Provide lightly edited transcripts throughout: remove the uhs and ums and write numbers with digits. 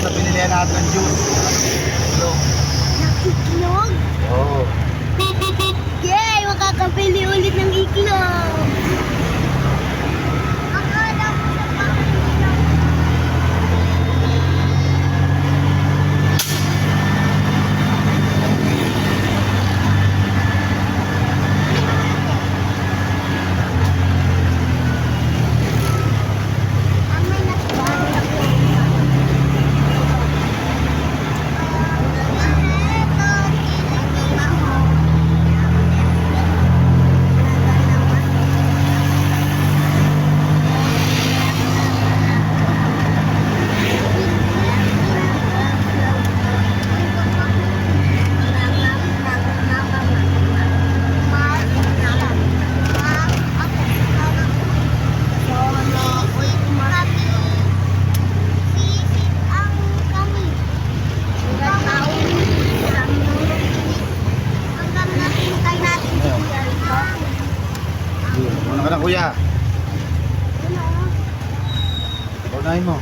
sa pinilihan natin ng juice. Itlog. Iklog? Oo. Yay! Makakabili ulit ng iklog! Akala ko sa pamilya lang. Muna ka na kuya. Unahin mo.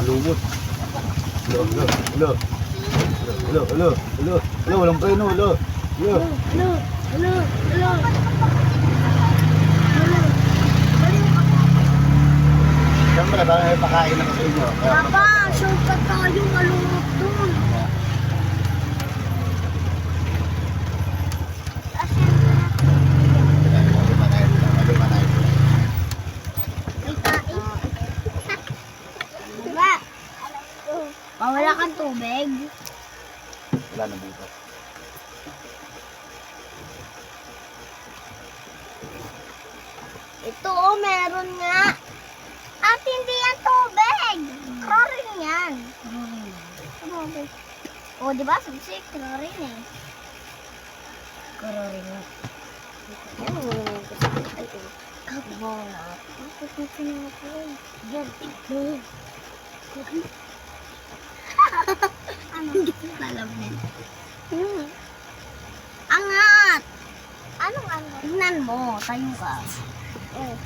Malumot. Hello, walang preno, hello. Saan ba na tayo pakain na sa inyo? Papa, shortcut tayo, malumot dun. Diba? Wala kang tubig? Wala na bukas. Ito oh, meron nga. At hindi yan tubig. Chlorine yan. Chlorine. O, oh, diba? Sabi chlorine eh. Chlorine. Ay, kakbo na. Pagkakas na ako. Yan. Ano? Alam din. Angat! Anong angat? Tingnan mo. Tayo ka. Oh.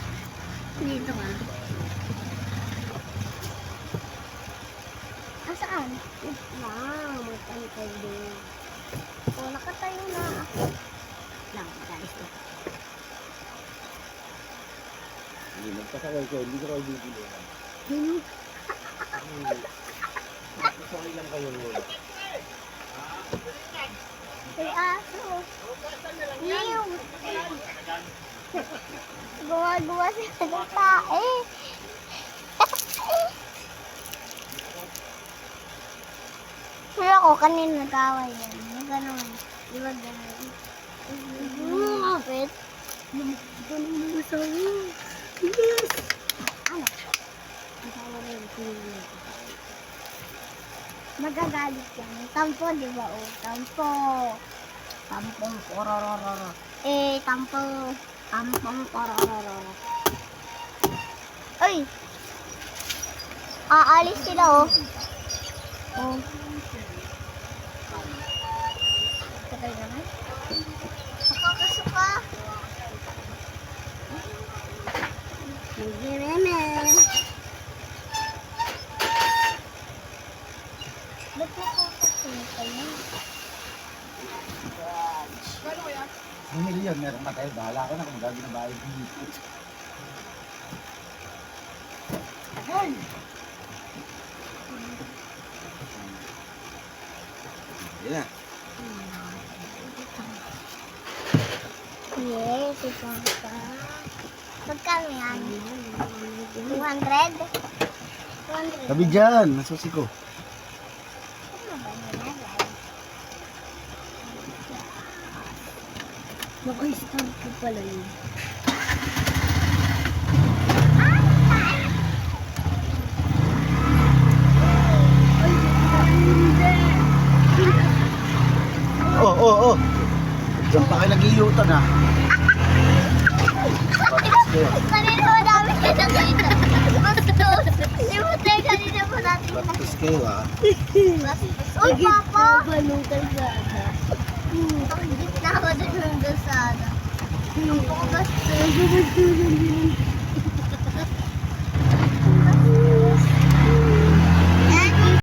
Dito ka. Saan? May tangkay din. O, nakatayo na ako. Lang, guys. Hindi, magpasakay ko. Hindi ko kayo bibili. Magpasakay lang kayo. May aso. Ew. Gawa-gawa sila ng tae. Wala ko, kanina nag-away yan. Yung gano'n. Di ba gano'n? Kapit. Ganun mo sa'yo. Yes! Ano? Nagawa rin. Magagalit yan. Tampo, di ba? O, tampo. Tampong kororororo. Tampo. Tampong kororororo. Ay! Aalis sila, oh. Oh. Tagal naman. Nakakasuka. Nagireme. Ba't nakakasuka niya? Gano'n yan? Bumili yun, meron matay. Bahala ka na kung gagawin na bahay dito. Ay! Yan na. Yes, isang pa. Magkano yan? 200? 200. Sabi dyan, nasusi ko. Ano ba nilagay? Naka-stamp ko pala yun. Oh, oh, oh. Diyan pa kayo nag-iutan ha. Kanina mo namin kinakita. Bastos. Di mo tayo kanina mo natin Batis kayo ha. bastos. Uy, Papa! Balong kalsada. Ang gitna ko dun ng dasada. Ang bastos. Nagdudulong din